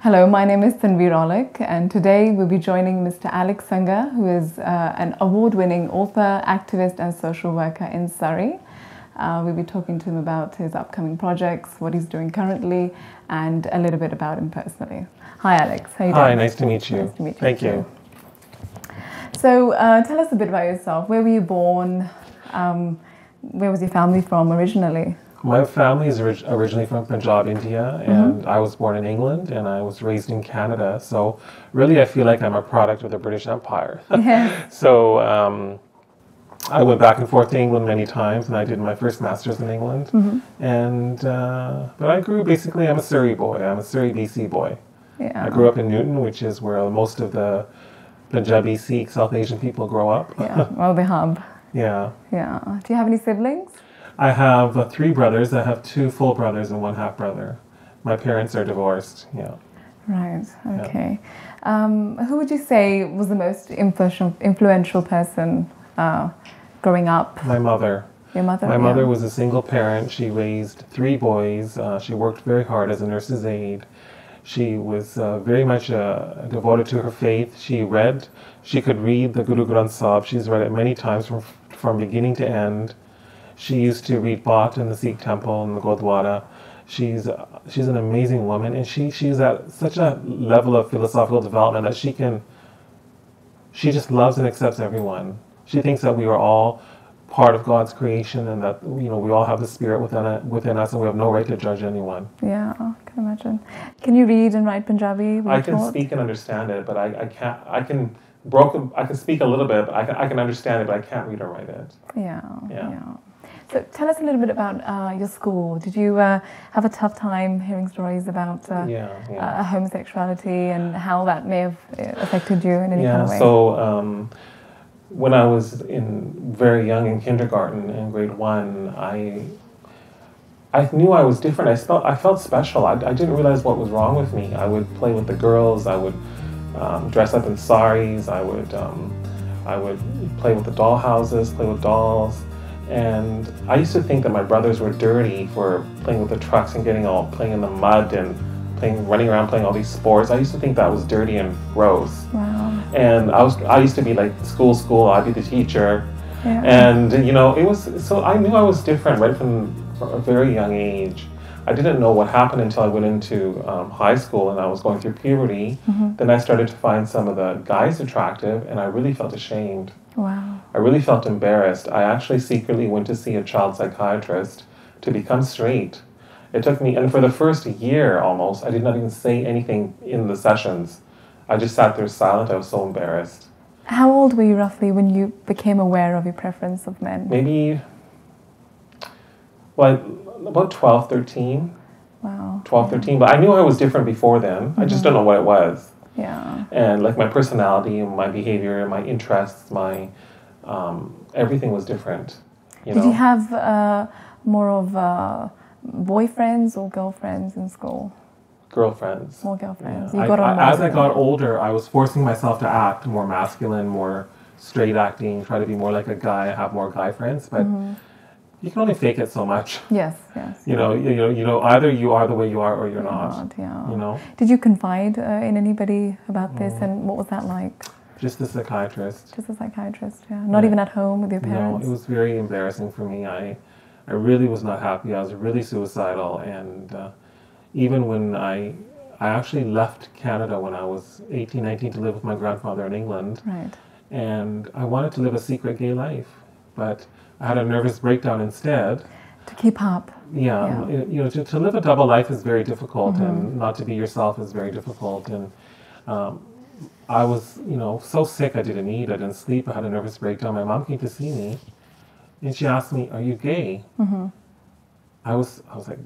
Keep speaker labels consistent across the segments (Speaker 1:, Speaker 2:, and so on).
Speaker 1: Hello, my name is Tanveer Aulakh, and today we'll be joining Mr. Alex Sangha, who is an award-winning author, activist and social worker in Surrey. We'll be talking to him about his upcoming projects, what he's doing currently, and a little bit about him personally. Hi Alex, how are you doing?
Speaker 2: Hi, nice to meet you.
Speaker 1: Nice to meet you.
Speaker 2: Thank you.
Speaker 1: So tell us a bit about yourself. Where were you born? Where was your family from originally?
Speaker 2: My family is originally from Punjab, India, and I was born in England and I was raised in Canada. So really I feel like I'm a product of the British Empire.
Speaker 1: Yes.
Speaker 2: So I went back and forth to England many times and I did my first master's in England. And but I grew, basically I'm a Surrey boy, I'm a Surrey BC boy.
Speaker 1: Yeah.
Speaker 2: I grew up in Newton, which is where most of the Punjabi, Sikh, South Asian people grow up.
Speaker 1: Yeah, well, the hub.
Speaker 2: Yeah.
Speaker 1: Yeah. Do you have any siblings?
Speaker 2: I have 3 brothers. I have 2 full brothers and 1 half brother. My parents are divorced. Yeah.
Speaker 1: Right. Okay. Who would you say was the most influential person growing up?
Speaker 2: My mother.
Speaker 1: Your mother.
Speaker 2: My mother was a single parent. She raised 3 boys. She worked very hard as a nurse's aide. She was very much devoted to her faith. She could read the Guru Granth Sahib. She's read it many times from beginning to end. She used to read Path in the Sikh temple and the Gurdwara. She's an amazing woman, and she's at such a level of philosophical development that she just loves and accepts everyone. She thinks that we are all part of God's creation, and that we all have the Spirit within us, and we have no right to judge anyone.
Speaker 1: Yeah, I can imagine. Can you read and write Punjabi?
Speaker 2: I can speak and understand it, but I can't. I can speak a little bit, but I can understand it, but I can't read or write it.
Speaker 1: Yeah. So tell us a little bit about your school. Did you have a tough time hearing stories about homosexuality and how that may have affected you in any kind of way?
Speaker 2: So when I was very young in kindergarten, in grade 1, I knew I was different. I felt special. I didn't realize what was wrong with me. I would play with the girls. I would dress up in saris. I would play with the doll houses, play with dolls. And I used to think that my brothers were dirty for playing with the trucks and playing in the mud and running around playing all these sports. I used to think that was dirty and gross.
Speaker 1: Wow.
Speaker 2: And I used to be like school. I'd be the teacher. Yeah. And it was, so I knew I was different right from a very young age. I didn't know what happened until I went into high school and I was going through puberty. Then I started to find some of the guys attractive, and I really felt ashamed.
Speaker 1: Wow.
Speaker 2: I really felt embarrassed. I actually secretly went to see a child psychiatrist to become straight. It took me, and for the first year almost, I did not even say anything in the sessions. I just sat there silent. I was so embarrassed.
Speaker 1: How old were you roughly when you became aware of your preference of men?
Speaker 2: Maybe, about 12, 13.
Speaker 1: Wow.
Speaker 2: 12, 13. But I knew I was different before then. I just don't know what it was.
Speaker 1: Yeah.
Speaker 2: And like my personality and my behavior and my interests, my everything was different.
Speaker 1: Did you have more of boyfriends or girlfriends in school?
Speaker 2: Girlfriends.
Speaker 1: More girlfriends.
Speaker 2: Yeah. As I got older, I was forcing myself to act more masculine, more straight acting, try to be more like a guy, have more guy friends. But you can only fake it so much.
Speaker 1: Yes.
Speaker 2: Either you are the way you are or you're not.
Speaker 1: Yeah. Did you confide in anybody about this, and what was that like?
Speaker 2: Just a psychiatrist.
Speaker 1: Just a psychiatrist, yeah. Not even at home with your parents?
Speaker 2: No, it was very embarrassing for me. I really was not happy. I was really suicidal, and even when I actually left Canada when I was 18, 19 to live with my grandfather in England.
Speaker 1: Right.
Speaker 2: And I wanted to live a secret gay life, but I had a nervous breakdown instead.
Speaker 1: To keep up.
Speaker 2: Yeah. To live a double life is very difficult, and not to be yourself is very difficult. And I was, so sick I didn't eat, I didn't sleep, I had a nervous breakdown. My mom came to see me, and she asked me, "Are you gay?" I was like,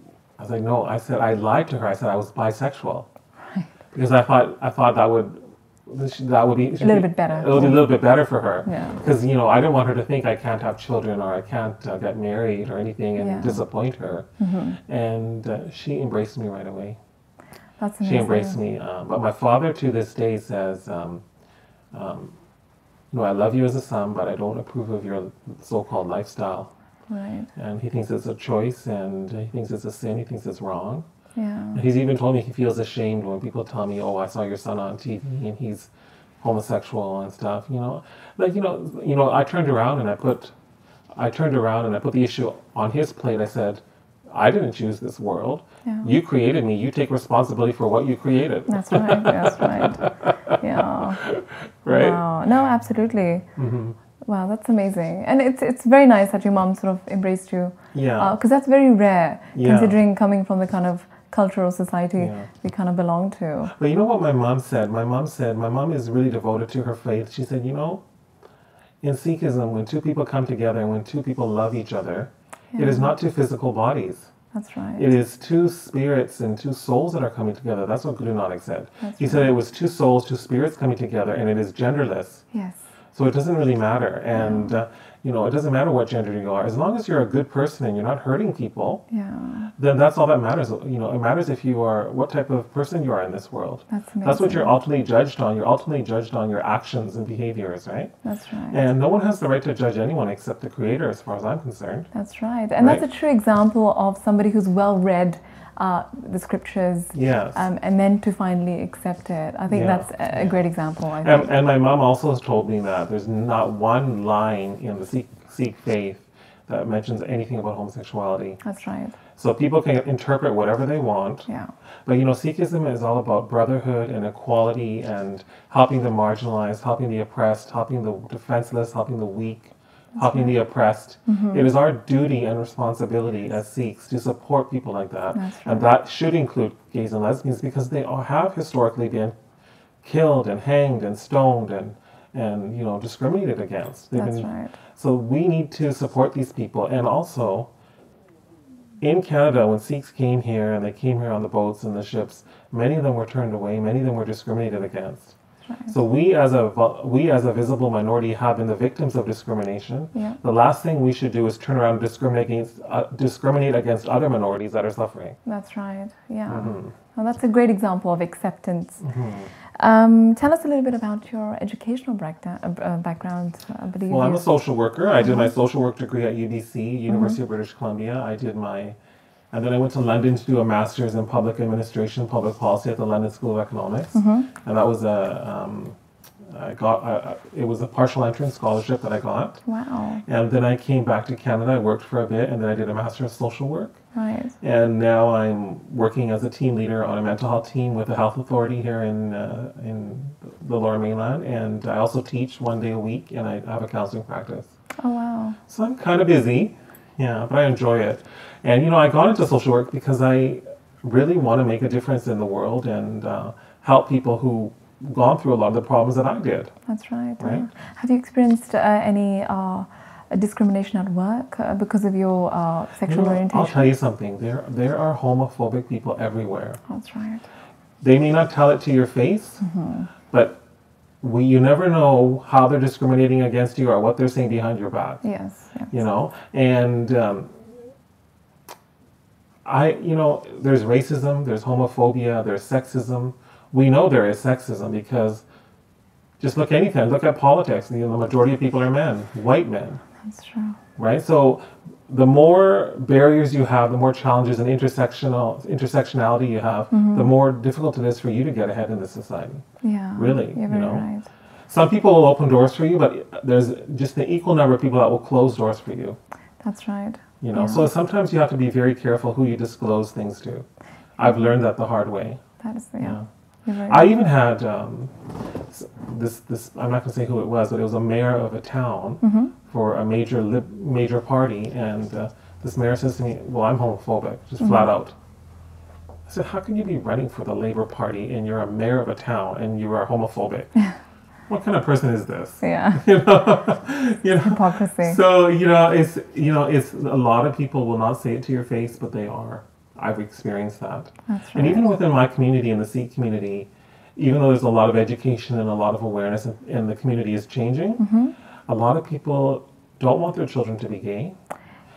Speaker 2: no. I said, I lied to her. I said I was bisexual.
Speaker 1: Right.
Speaker 2: Because I thought that would be
Speaker 1: a little bit better.
Speaker 2: It would be a little bit better for her.
Speaker 1: Yeah.
Speaker 2: Because I didn't want her to think I can't have children or I can't get married or anything and disappoint her. And she embraced me right away.
Speaker 1: That's amazing.
Speaker 2: She embraced me. But my father to this day says, I love you as a son, but I don't approve of your so-called lifestyle.
Speaker 1: Right.
Speaker 2: And he thinks it's a choice, and he thinks it's a sin. He thinks it's wrong.
Speaker 1: Yeah.
Speaker 2: He's even told me he feels ashamed when people tell me, "Oh, I saw your son on TV and he's homosexual and stuff." I turned around and I turned around and I put the issue on his plate. I said, "I didn't choose this world.
Speaker 1: Yeah.
Speaker 2: You created me. You take responsibility for what you created."
Speaker 1: That's right. That's right. Yeah.
Speaker 2: Right?
Speaker 1: Wow. No, absolutely.
Speaker 2: Mm-hmm.
Speaker 1: Wow, that's amazing. And it's very nice that your mom sort of embraced you.
Speaker 2: Yeah.
Speaker 1: Because that's very rare,
Speaker 2: Yeah.
Speaker 1: considering coming from the kind of cultural society
Speaker 2: Yeah.
Speaker 1: we kind of belong to.
Speaker 2: But you know what my mom said? My mom is really devoted to her faith. She said, in Sikhism, when two people come together and when two people love each other, it is not two physical bodies.
Speaker 1: That's right.
Speaker 2: It is two spirits and two souls that are coming together. That's what Guru Nanak said. He said it was two souls, two spirits coming together, and it is genderless.
Speaker 1: Yes.
Speaker 2: So it doesn't really matter. And, it doesn't matter what gender you are. As long as you're a good person and you're not hurting people, then that's all that matters. It matters if you are, what type of person you are in this world.
Speaker 1: That's amazing.
Speaker 2: That's what you're ultimately judged on. You're ultimately judged on your actions and behaviors, right?
Speaker 1: That's right.
Speaker 2: And no one has the right to judge anyone except the Creator, as far as I'm concerned.
Speaker 1: That's right. And that's a true example of somebody who's well-read the scriptures,
Speaker 2: yes,
Speaker 1: and then to finally accept it. I think that's a great example. I think.
Speaker 2: And my mom also has told me that there's not one line in the Sikh faith that mentions anything about homosexuality.
Speaker 1: That's right.
Speaker 2: So people can interpret whatever they want.
Speaker 1: Yeah.
Speaker 2: But Sikhism is all about brotherhood and equality and helping the marginalized, helping the oppressed, helping the defenseless, helping the weak, helping the oppressed. Mm-hmm. It is our duty and responsibility as Sikhs to support people like that.
Speaker 1: That's right.
Speaker 2: And that should include gays and lesbians because they all have historically been killed and hanged and stoned and discriminated against.
Speaker 1: That's right.
Speaker 2: So we need to support these people. And also, in Canada, when Sikhs came here and they came here on the boats and the ships, many of them were turned away, many of them were discriminated against. Right. So we as a visible minority have been the victims of discrimination.
Speaker 1: Yeah.
Speaker 2: The last thing we should do is turn around and discriminate against other minorities that are suffering.
Speaker 1: That's right. Yeah.
Speaker 2: Mm-hmm.
Speaker 1: Well, that's a great example of acceptance.
Speaker 2: Mm-hmm.
Speaker 1: Tell us a little bit about your educational background. I believe.
Speaker 2: Well, I'm a social worker. I did my social work degree at UBC, University of British Columbia. And then I went to London to do a master's in public administration, public policy at the London School of Economics. And that was it was a partial entrance scholarship that I got.
Speaker 1: Wow.
Speaker 2: And then I came back to Canada, I worked for a bit, and then I did a master's of social work.
Speaker 1: Right.
Speaker 2: And now I'm working as a team leader on a mental health team with the health authority here in the Lower Mainland. And I also teach 1 day a week, and I have a counseling practice.
Speaker 1: Oh, wow.
Speaker 2: So I'm kind of busy. Yeah, but I enjoy it. And, I got into social work because I really want to make a difference in the world and help people who've gone through a lot of the problems that I did.
Speaker 1: That's right. Have you experienced any discrimination at work because of your sexual orientation?
Speaker 2: I'll tell you something. There are homophobic people everywhere.
Speaker 1: That's right.
Speaker 2: They may not tell it to your face, but you never know how they're discriminating against you or what they're saying behind your back.
Speaker 1: Yes.
Speaker 2: And there's racism, there's homophobia, there's sexism. We know there is sexism because just look at politics. The majority of people are men, white men.
Speaker 1: That's true.
Speaker 2: Right? So the more barriers you have, the more challenges and intersectionality you have, the more difficult it is for you to get ahead in this society.
Speaker 1: Yeah.
Speaker 2: Really.
Speaker 1: You're very right.
Speaker 2: Some people will open doors for you, but there's just an equal number of people that will close doors for you.
Speaker 1: That's right.
Speaker 2: So sometimes you have to be very careful who you disclose things to. I've learned that the hard way.
Speaker 1: That is,
Speaker 2: I even had this. I'm not going to say who it was, but it was a mayor of a town for a major party, and this mayor says to me, "Well, I'm homophobic, just flat out." I said, "How can you be running for the Labour Party and you're a mayor of a town and you are homophobic? What kind of person is this?"
Speaker 1: Yeah. Hypocrisy.
Speaker 2: So it's a lot of people will not say it to your face, but they are. I've experienced that.
Speaker 1: That's right.
Speaker 2: And even within my community, in the Sikh community, even though there's a lot of education and a lot of awareness and the community is changing, a lot of people don't want their children to be gay.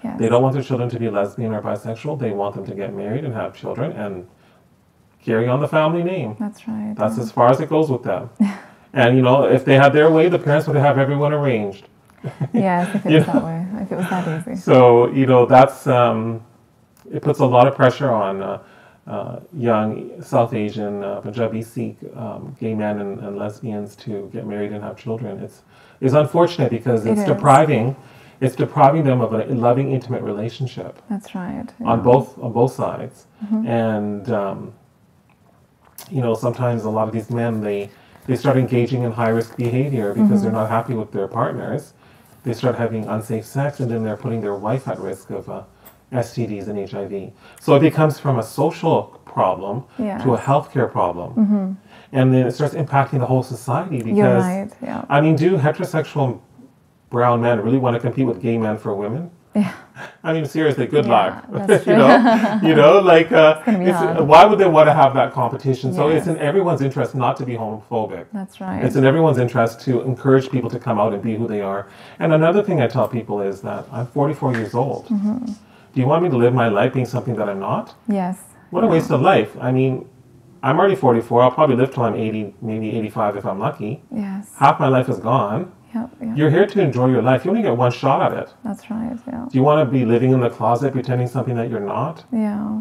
Speaker 1: Yes.
Speaker 2: They don't want their children to be lesbian or bisexual. They want them to get married and have children and carry on the family name.
Speaker 1: That's right.
Speaker 2: That's as far as it goes with them. And if they had their way, the parents would have everyone arranged.
Speaker 1: Yes, if it was that way. If it was that easy.
Speaker 2: So, that's... it puts a lot of pressure on young South Asian, Punjabi, Sikh gay men and lesbians to get married and have children. It's unfortunate because it's depriving them of a loving, intimate relationship.
Speaker 1: That's right. Yeah.
Speaker 2: On both sides. And sometimes a lot of these men they start engaging in high risk behavior because they're not happy with their partners. They start having unsafe sex, and then they're putting their wife at risk of STDs and HIV. So it becomes from a social problem to a healthcare problem. And then it starts impacting the whole society because,
Speaker 1: you're right, yeah.
Speaker 2: I mean, do heterosexual brown men really want to compete with gay men for women?
Speaker 1: Yeah.
Speaker 2: I mean, seriously, good luck.
Speaker 1: That's true.
Speaker 2: Why would they want to have that competition? So it's in everyone's interest not to be homophobic.
Speaker 1: That's right.
Speaker 2: It's in everyone's interest to encourage people to come out and be who they are. And another thing I tell people is that I'm 44 years old. Do you want me to live my life being something that I'm not?
Speaker 1: Yes.
Speaker 2: What a waste of life. I mean, I'm already 44. I'll probably live till I'm 80, maybe 85 if I'm lucky.
Speaker 1: Yes.
Speaker 2: Half my life is gone.
Speaker 1: Yep.
Speaker 2: You're here to enjoy your life. You only get one shot at it.
Speaker 1: That's right, yeah.
Speaker 2: Do you want to be living in the closet pretending something that you're not?
Speaker 1: Yeah.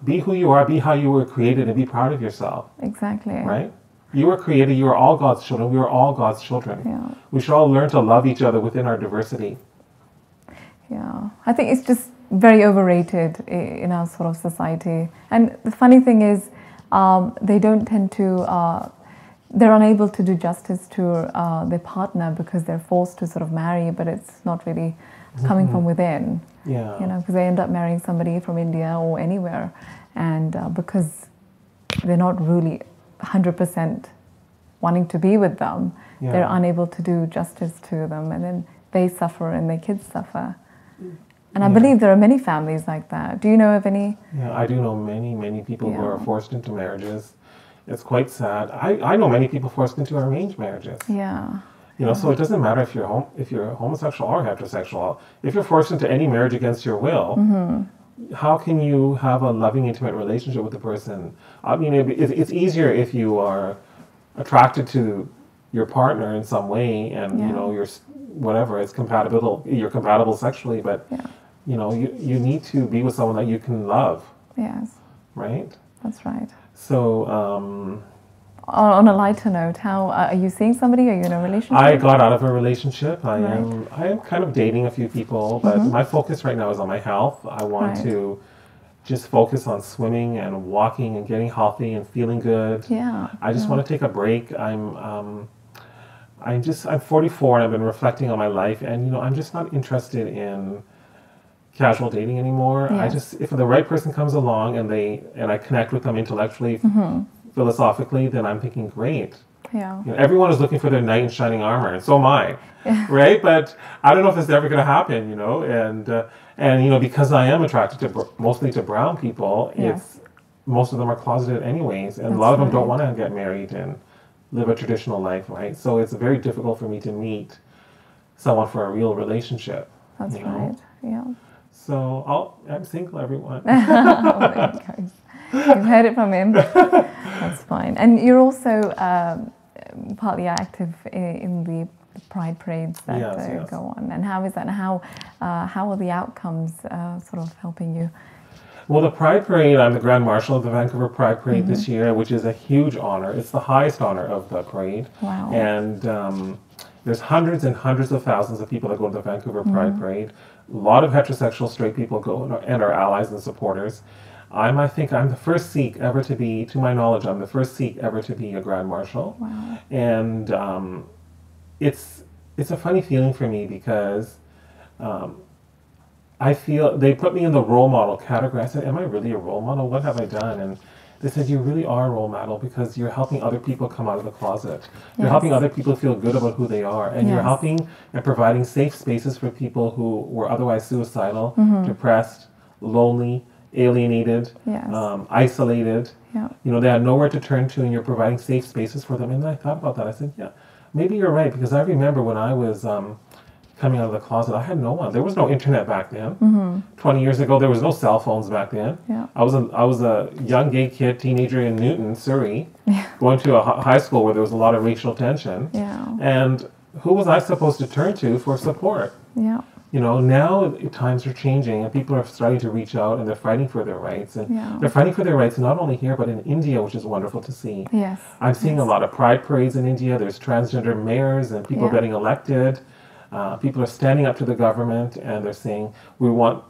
Speaker 2: Be who you are, be how you were created, and be proud of yourself.
Speaker 1: Exactly.
Speaker 2: Right? You were created, you are all God's children. We are all God's children.
Speaker 1: Yeah.
Speaker 2: We should all learn to love each other within our diversity.
Speaker 1: Yeah. I think it's just very overrated in our sort of society. And the funny thing is, they don't tend to... they're unable to do justice to their partner because they're forced to sort of marry, but it's not really coming from within.
Speaker 2: Yeah.
Speaker 1: Because they end up marrying somebody from India or anywhere, and because they're not really 100% wanting to be with them, they're unable to do justice to them, and then they suffer and their kids suffer. And I believe there are many families like that. Do you know of any? Yeah,
Speaker 2: I do know many people who are forced into marriages. It's quite sad. I know many people forced into arranged marriages.
Speaker 1: Yeah.
Speaker 2: So it doesn't matter if you're homosexual or heterosexual. If you're forced into any marriage against your will, how can you have a loving, intimate relationship with the person? I mean, it's easier if you are attracted to your partner in some way, and you're whatever, it's compatible. You're compatible sexually, but you need to be with someone that you can love.
Speaker 1: Yes.
Speaker 2: Right.
Speaker 1: That's right.
Speaker 2: So,
Speaker 1: on a lighter note, how are you seeing somebody? Are you in a relationship?
Speaker 2: I got out of a relationship. I am kind of dating a few people, but my focus right now is on my health. I want to just focus on swimming and walking and getting healthy and feeling good.
Speaker 1: Yeah.
Speaker 2: I just want to take a break. I'm 44 and I've been reflecting on my life, and I'm just not interested in casual dating anymore.
Speaker 1: Yes.
Speaker 2: If the right person comes along and I connect with them intellectually, philosophically, then I'm thinking, great.
Speaker 1: Yeah.
Speaker 2: Everyone is looking for their knight in shining armor, and so am I. Right? But I don't know if it's ever going to happen, and because I am attracted mostly to brown people, most of them are closeted anyways, and a lot of them don't want to get married and live a traditional life, right? So it's very difficult for me to meet someone for a real relationship.
Speaker 1: That's right. Yeah.
Speaker 2: So I'm single, everyone.
Speaker 1: You've heard it from him. That's fine. And you're also partly active in the pride parades that go on. And how is that? And how are the outcomes sort of helping you?
Speaker 2: Well, the Pride Parade, I'm the Grand Marshal of the Vancouver Pride Parade this year, which is a huge honor. It's the highest honor of the parade. Wow. And there's hundreds and hundreds of thousands of people that go to the Vancouver Pride Parade. A lot of heterosexual straight people go and are allies and supporters. I think I'm the first Sikh ever to be, to my knowledge, I'm the first Sikh ever to be a Grand Marshal.
Speaker 1: Wow.
Speaker 2: And it's a funny feeling for me because I feel they put me in the role model category. I said, am I really a role model? What have I done? And they said, you really are a role model because you're helping other people come out of the closet. You're helping other people feel good about who they are. And you're helping and providing safe spaces for people who were otherwise suicidal, depressed, lonely, alienated, isolated.
Speaker 1: Yeah.
Speaker 2: They had nowhere to turn to, and you're providing safe spaces for them. And I thought about that. I said, yeah, maybe you're right, because I remember when I was coming out of the closet, I had no one. There was no internet back then. 20 years ago, there was no cell phones back then.
Speaker 1: Yeah.
Speaker 2: I was a young gay kid, teenager in Newton, Surrey, going to a high school where there was a lot of racial tension.
Speaker 1: Yeah.
Speaker 2: And who was I supposed to turn to for support?
Speaker 1: Yeah.
Speaker 2: You know, now times are changing and people are starting to reach out and they're fighting for their rights. And
Speaker 1: Yeah.
Speaker 2: they're fighting for their rights not only here, but in India, which is wonderful to see.
Speaker 1: Yes.
Speaker 2: I'm seeing a lot of pride parades in India. There's transgender mayors and people
Speaker 1: Yeah.
Speaker 2: getting elected. People are standing up to the government and they're saying, we want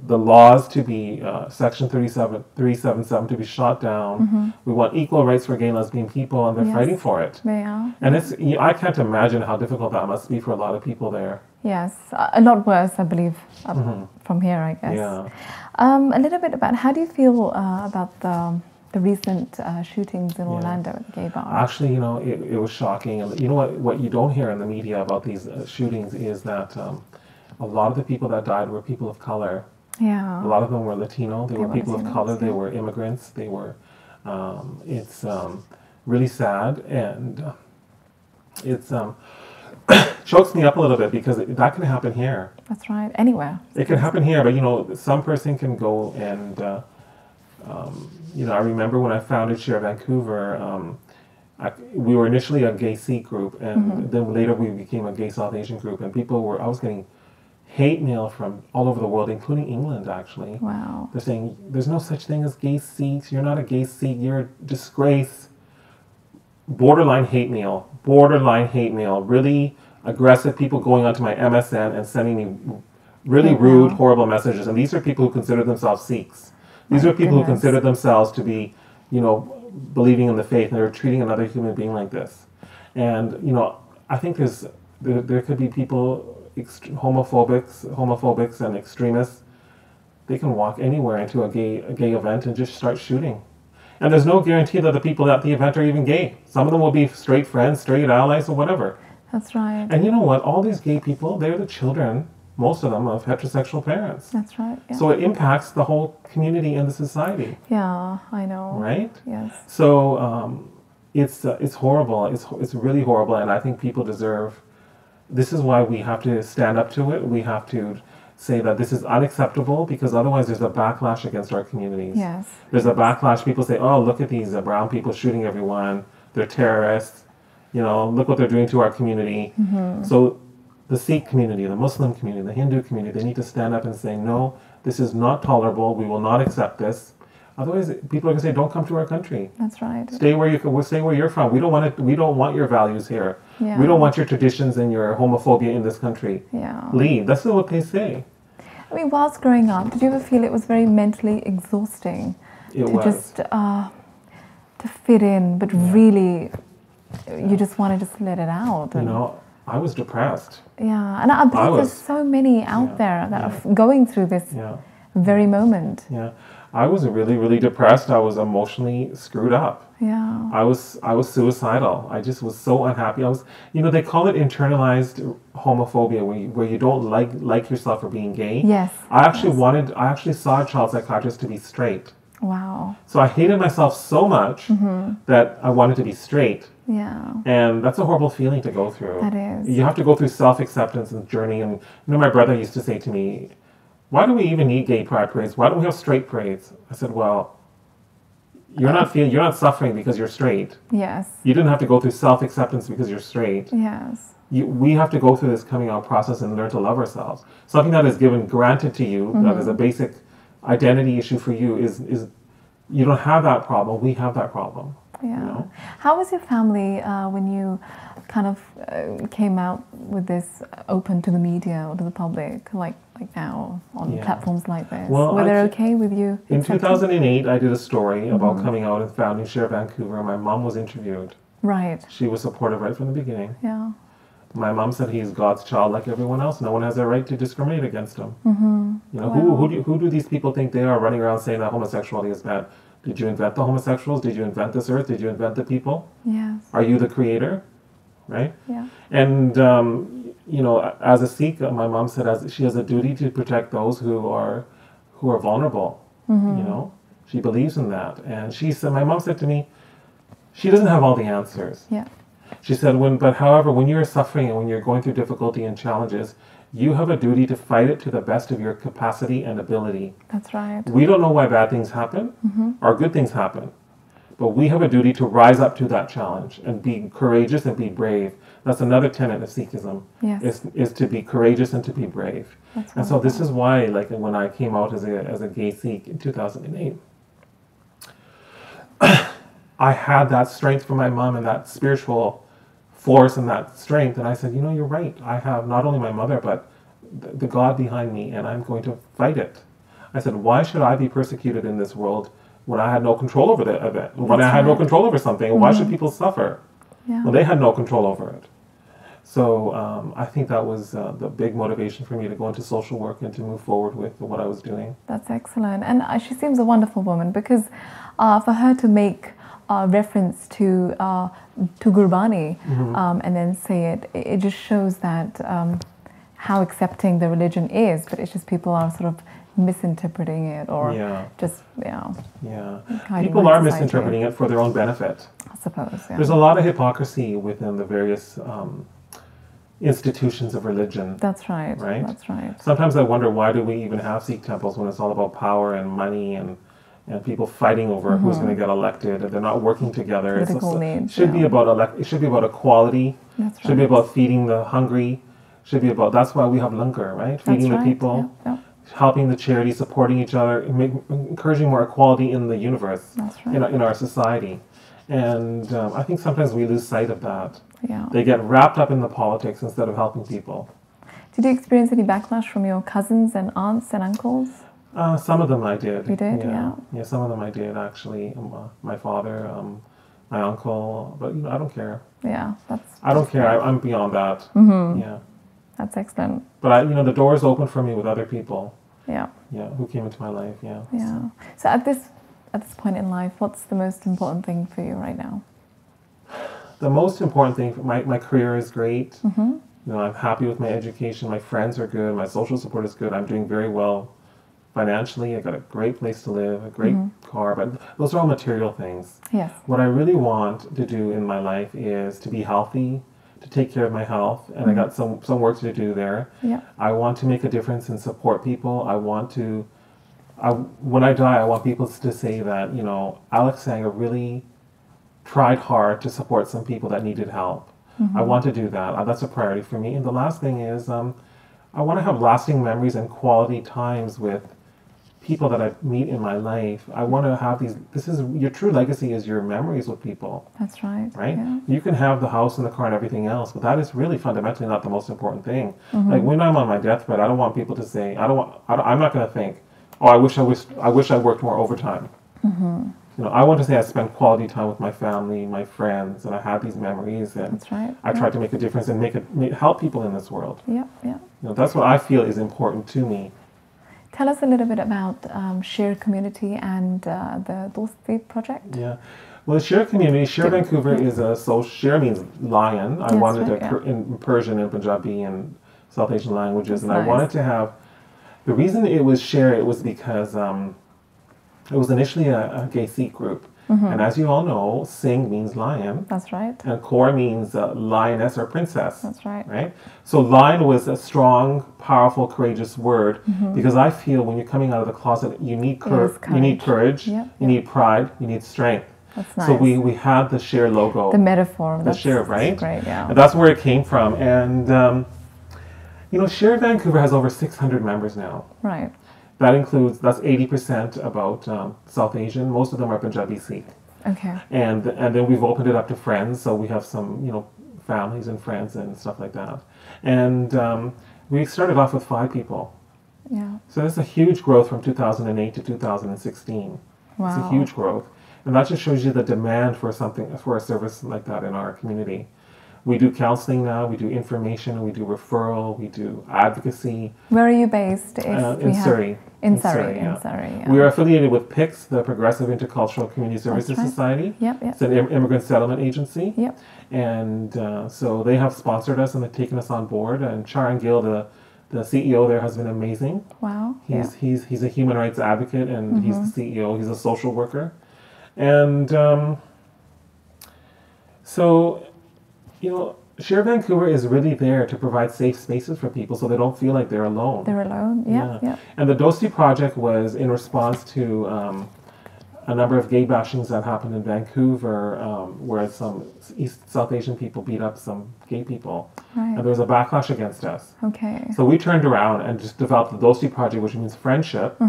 Speaker 2: the laws to be, Section 377 to be shot down. We want equal rights for gay and lesbian people, and they're
Speaker 1: Yes.
Speaker 2: fighting for it.
Speaker 1: They are.
Speaker 2: And I can't imagine how difficult that must be for a lot of people there.
Speaker 1: Yes, a lot worse, I believe, from here, I guess.
Speaker 2: Yeah.
Speaker 1: A little bit about how do you feel about the recent shootings in Orlando at the gay bar?
Speaker 2: Actually, you know, it was shocking. And you know what you don't hear in the media about these shootings is that a lot of the people that died were people of color.
Speaker 1: Yeah.
Speaker 2: A lot of them were Latino. They were people of
Speaker 1: Latinos,
Speaker 2: color. They
Speaker 1: yeah.
Speaker 2: were immigrants. They were. It's really sad, and it's chokes me up a little bit because that can happen here.
Speaker 1: That's right. Anywhere.
Speaker 2: It can happen here, but you know, some person can go and you know, I remember when I founded Share Vancouver. We were initially a gay Sikh group, and then later we became a gay South Asian group, and I was getting hate mail from all over the world, including England, actually.
Speaker 1: Wow.
Speaker 2: They're saying, there's no such thing as gay Sikhs, you're not a gay Sikh, you're a disgrace. Borderline hate mail, really aggressive people going onto my MSN and sending me really rude, horrible messages. And these are people who consider themselves Sikhs. These are people who consider themselves to be, you know, believing in the faith, and they're treating another human being like this. And, you know, I think there could be people, homophobics and extremists. They can walk anywhere into a gay event and just start shooting. And there's no guarantee that the people at the event are even gay. Some of them will be straight friends, straight allies, or whatever.
Speaker 1: That's right.
Speaker 2: And you know what? All these gay people, they're the children, most of them, of heterosexual parents.
Speaker 1: That's right. Yeah.
Speaker 2: So it impacts the whole community and the society.
Speaker 1: Yeah, I know.
Speaker 2: Right?
Speaker 1: Yes.
Speaker 2: So it's horrible. It's really horrible, and I think people deserve. This is why we have to stand up to it. We have to say that this is unacceptable, because otherwise there's a backlash against our communities.
Speaker 1: Yes.
Speaker 2: There's a backlash. People say, oh, look at these brown people shooting everyone. They're terrorists. You know, look what they're doing to our community. So the Sikh community, the Muslim community, the Hindu community, they need to stand up and say, no, this is not tolerable. We will not accept this. Otherwise, people are going to say, don't come to our country.
Speaker 1: That's right.
Speaker 2: Stay where you're from. We don't want your values here.
Speaker 1: Yeah.
Speaker 2: We don't want your traditions and your homophobia in this country.
Speaker 1: Yeah.
Speaker 2: Leave. That's what they say.
Speaker 1: I mean, whilst growing up, did you ever feel it was very mentally exhausting just to fit in, but really you just want to just let it out?
Speaker 2: You know, I was depressed.
Speaker 1: Yeah, and I believe there's so many out there that are going through this very moment.
Speaker 2: Yeah, I was really, really depressed. I was emotionally screwed up.
Speaker 1: Yeah.
Speaker 2: I was suicidal. I just was so unhappy. They call it internalized homophobia, where you don't like yourself for being gay.
Speaker 1: Yes.
Speaker 2: I actually saw a child psychiatrist to be straight.
Speaker 1: Wow.
Speaker 2: So I hated myself so much that I wanted to be straight.
Speaker 1: Yeah.
Speaker 2: And that's a horrible feeling to go through.
Speaker 1: That is.
Speaker 2: You have to go through self-acceptance and journey. And my brother used to say to me, why do we even need gay pride parades? Why don't we have straight parades? I said, well, you're not suffering because you're straight.
Speaker 1: Yes.
Speaker 2: You didn't have to go through self-acceptance because you're straight.
Speaker 1: Yes.
Speaker 2: We have to go through this coming out process and learn to love ourselves. Something that is granted to you, that is a basic identity issue for you, is you don't have that problem. We have that problem.
Speaker 1: Yeah.
Speaker 2: You know?
Speaker 1: How was your family when you kind of came out with this open to the media or to the public, like now on platforms like this?
Speaker 2: Well,
Speaker 1: were they okay with you?
Speaker 2: In 2008, I did a story about coming out and founding Share Vancouver. My mom was interviewed.
Speaker 1: Right.
Speaker 2: She was supportive right from the beginning.
Speaker 1: Yeah.
Speaker 2: My mom said he's God's child like everyone else. No one has a right to discriminate against him. You know, who do these people think they are, running around saying that homosexuality is bad? Did you invent the homosexuals? Did you invent this earth? Did you invent the people?
Speaker 1: Yes.
Speaker 2: Are you the creator? Right?
Speaker 1: Yeah.
Speaker 2: And, as a Sikh, my mom said she has a duty to protect those who are vulnerable. You know, she believes in that. And my mom said to me, she doesn't have all the answers.
Speaker 1: Yeah.
Speaker 2: She said, however, when you're suffering and when you're going through difficulty and challenges, you have a duty to fight it to the best of your capacity and ability.
Speaker 1: That's right.
Speaker 2: We don't know why bad things happen or good things happen. But we have a duty to rise up to that challenge and be courageous and be brave. That's another tenet of Sikhism,
Speaker 1: Yes.
Speaker 2: is to be courageous and to be brave.
Speaker 1: That's
Speaker 2: And so this
Speaker 1: wonderful.
Speaker 2: is why, like when I came out as a gay Sikh in 2008, I had that strength from my mom and that spiritual force and that strength. And I said, you know, you're right. I have not only my mother, but the God behind me, and I'm going to fight it. I said, why should I be persecuted in this world when I had no control over the event? When I had no control over something, why should people suffer?
Speaker 1: Yeah.
Speaker 2: Well, they had no control over it. So I think that was the big motivation for me to go into social work and to move forward with what I was doing.
Speaker 1: That's excellent. And she seems a wonderful woman, because for her to make reference to Gurbani and then say it, it just shows that how accepting the religion is, but it's just people are sort of misinterpreting it, or just,
Speaker 2: Yeah.
Speaker 1: hiding
Speaker 2: People
Speaker 1: behind
Speaker 2: are
Speaker 1: society.
Speaker 2: misinterpreting it for their own benefit.
Speaker 1: I suppose, yeah.
Speaker 2: There's a lot of hypocrisy within the various institutions of religion.
Speaker 1: That's right.
Speaker 2: Right?
Speaker 1: That's right.
Speaker 2: Sometimes I wonder, why do we even have Sikh temples when it's all about power and money and people fighting over who's going to get elected, and they're not working together.
Speaker 1: Political needs,
Speaker 2: It should be about it should be about equality.
Speaker 1: That's
Speaker 2: Should be
Speaker 1: right.
Speaker 2: about feeding the hungry. Should be about, that's why we have Langar, right? Feeding
Speaker 1: That's
Speaker 2: the
Speaker 1: right.
Speaker 2: people,
Speaker 1: Yeah, yeah.
Speaker 2: helping the charity, supporting each other, encouraging more equality in the universe,
Speaker 1: That's right.
Speaker 2: in our society. And I think sometimes we lose sight of that.
Speaker 1: Yeah.
Speaker 2: They get wrapped up in the politics instead of helping people.
Speaker 1: Did you experience any backlash from your cousins and aunts and uncles?
Speaker 2: Some of them I did.
Speaker 1: You did, yeah.
Speaker 2: Yeah, some of them I did, actually. My father, my uncle, but I don't care.
Speaker 1: Yeah,
Speaker 2: I don't care. I'm beyond that. Yeah.
Speaker 1: that's excellent.
Speaker 2: But the doors open for me with other people.
Speaker 1: Yeah.
Speaker 2: Yeah, who came into my life. Yeah.
Speaker 1: Yeah. So at this point in life, what's the most important thing for you right now?
Speaker 2: The most important thing, my career is great. I'm happy with my education. My friends are good. My social support is good. I'm doing very well financially. I got a great place to live, a great car, but those are all material things.
Speaker 1: Yes.
Speaker 2: What I really want to do in my life is to be healthy, to take care of my health, and I got some work to do there.
Speaker 1: Yeah.
Speaker 2: I want to make a difference and support people. When I die, I want people to say that, Alex Sangha really tried hard to support some people that needed help. I want to do that. That's a priority for me. And the last thing is, I want to have lasting memories and quality times with people that I meet in my life. I want to have your true legacy is your memories with people. That's
Speaker 1: right.
Speaker 2: Right?
Speaker 1: Yeah.
Speaker 2: You can have the house and the car and everything else, but that is really fundamentally not the most important thing. Like when I'm on my deathbed, I don't want people to say, I'm not going to think, oh, I wish I worked more overtime. I want to say I spent quality time with my family, my friends, and I had these memories, and
Speaker 1: That's right.
Speaker 2: I tried to make a difference and help people in this world.
Speaker 1: Yeah, yeah.
Speaker 2: That's what I feel is important to me.
Speaker 1: Tell us a little bit about Share Community and the Dosti project.
Speaker 2: Yeah. Well, the Share Community, Share Vancouver is Share means lion. I wanted in Persian and Punjabi and South Asian languages, and I wanted to have, the reason it was Share, it was because it was initially a gay Sikh group. And as you all know, Singh means lion.
Speaker 1: That's right.
Speaker 2: And Kaur means lioness or princess.
Speaker 1: That's right.
Speaker 2: Right? So lion was a strong, powerful, courageous word, because I feel when you're coming out of the closet, you need courage. You need courage. You need pride. You need strength.
Speaker 1: That's nice.
Speaker 2: So we had the Share logo.
Speaker 1: The metaphor.
Speaker 2: The Share, right?
Speaker 1: That's great, yeah.
Speaker 2: And that's where it came from. And, Share Vancouver has over 600 members now.
Speaker 1: Right.
Speaker 2: That's 80% about South Asian. Most of them are Punjabi Sikh.
Speaker 1: Okay.
Speaker 2: And then we've opened it up to friends. So we have some, families and friends and stuff like that. And we started off with 5 people.
Speaker 1: Yeah.
Speaker 2: So that's a huge growth from 2008 to 2016.
Speaker 1: Wow.
Speaker 2: It's a huge growth. And that just shows you the demand for a service like that in our community. We do counseling now, we do information, we do referral, we do advocacy.
Speaker 1: Where are you based?
Speaker 2: In Surrey.
Speaker 1: In Surrey,
Speaker 2: yeah. We are affiliated with PICS, the Progressive Intercultural Community Services Society.
Speaker 1: Yep.
Speaker 2: It's an immigrant settlement agency.
Speaker 1: Yep.
Speaker 2: And so they have sponsored us and they've taken us on board. And Charan Gill, the CEO there, has been amazing.
Speaker 1: Wow.
Speaker 2: He's a human rights advocate, and he's the CEO. He's a social worker. And so, Share Vancouver is really there to provide safe spaces for people so they don't feel like they're alone.
Speaker 1: They're alone, yeah.
Speaker 2: And the Dosti project was in response to a number of gay bashings that happened in Vancouver, where some South Asian people beat up some gay people.
Speaker 1: Right.
Speaker 2: And there was a backlash against us.
Speaker 1: Okay.
Speaker 2: So we turned around and just developed the Dosti Project, which means friendship.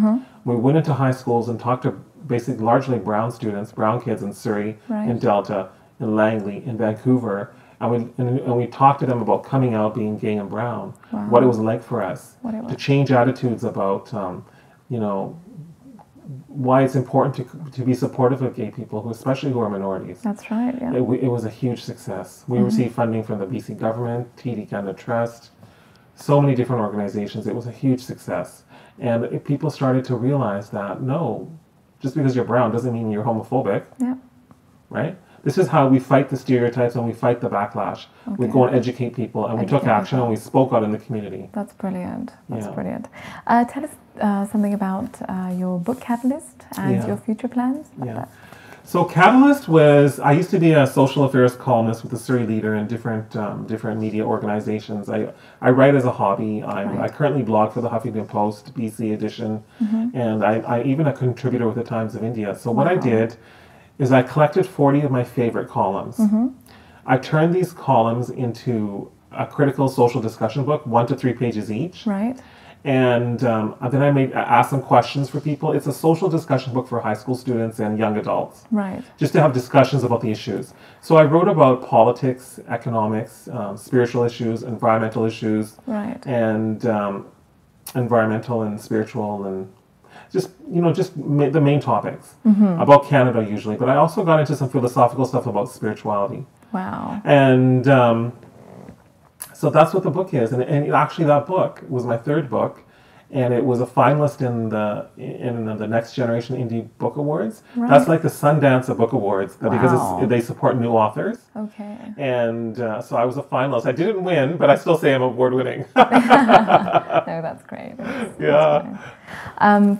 Speaker 2: We went into high schools and talked to basically largely brown students, brown kids in Surrey,
Speaker 1: Right.
Speaker 2: in Delta, in Langley, in Vancouver. And we talked to them about coming out, being gay and brown,
Speaker 1: Wow.
Speaker 2: what it was like for us,
Speaker 1: What it
Speaker 2: to
Speaker 1: was.
Speaker 2: change attitudes about, you know, why it's important to be supportive of gay people, especially who are minorities.
Speaker 1: That's right, yeah.
Speaker 2: It was a huge success. We received funding from the BC government, TD Canada Trust, so many different organizations. It was a huge success. And people started to realize that, no, just because you're brown doesn't mean you're homophobic,
Speaker 1: Yeah.
Speaker 2: right? This is how we fight the stereotypes and we fight the backlash. We
Speaker 1: Okay.
Speaker 2: go and educate people, and we took
Speaker 1: Educate
Speaker 2: action,
Speaker 1: people.
Speaker 2: and we spoke out in the community.
Speaker 1: That's brilliant. That's
Speaker 2: Yeah.
Speaker 1: brilliant. Tell us something about your book Catalyst and
Speaker 2: Yeah.
Speaker 1: your future plans.
Speaker 2: Yeah. So Catalyst was, I used to be a social affairs columnist with the Surrey Leader in different media organizations. I write as a hobby. I currently blog for the Huffington Post, BC edition, and I even a contributor with the Times of India. So what I did is I collected 40 of my favorite columns. I turned these columns into a critical social discussion book, 1 to 3 pages each.
Speaker 1: Right.
Speaker 2: And then I asked some questions for people. It's a social discussion book for high school students and young adults,
Speaker 1: Right.
Speaker 2: just to have discussions about the issues. So I wrote about politics, economics, spiritual issues, environmental issues,
Speaker 1: Right.
Speaker 2: and environmental and spiritual, and just the main topics about Canada usually. But I also got into some philosophical stuff about spirituality.
Speaker 1: Wow.
Speaker 2: And so that's what the book is, and actually that book was my third book, and it was a finalist in the Next Generation Indie Book Awards.
Speaker 1: Right.
Speaker 2: That's like the Sundance of Book Awards, because
Speaker 1: Wow.
Speaker 2: they support new authors.
Speaker 1: Okay.
Speaker 2: And so I was a finalist. I didn't win, but I still say I'm award winning.
Speaker 1: No, that's great.
Speaker 2: Yeah.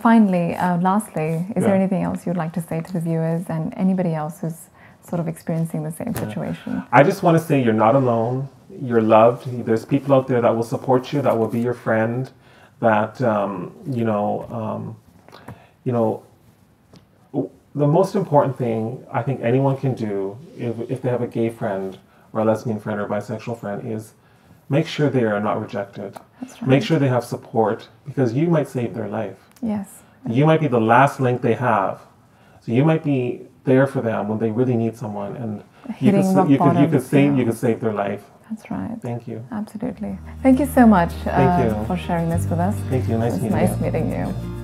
Speaker 1: Finally, lastly, is there
Speaker 2: Yeah.
Speaker 1: anything else you'd like to say to the viewers and anybody else who's sort of experiencing the same situation?
Speaker 2: I just want to say you're not alone. You're loved. There's people out there that will support you, that will be your friend, that the most important thing I think anyone can do if they have a gay friend or a lesbian friend or a bisexual friend is make sure they are not rejected.
Speaker 1: That's right.
Speaker 2: Make sure they have support, because you might save their life.
Speaker 1: Yes.
Speaker 2: You might be the last link they have. So you might be there for them when they really need someone, and you
Speaker 1: Hitting rock
Speaker 2: could
Speaker 1: bottom,
Speaker 2: save their life.
Speaker 1: That's right.
Speaker 2: Thank you.
Speaker 1: Absolutely. Thank you so much
Speaker 2: Thank you.
Speaker 1: for sharing this with us.
Speaker 2: Thank you. Nice
Speaker 1: It was
Speaker 2: meeting you.
Speaker 1: nice meeting you.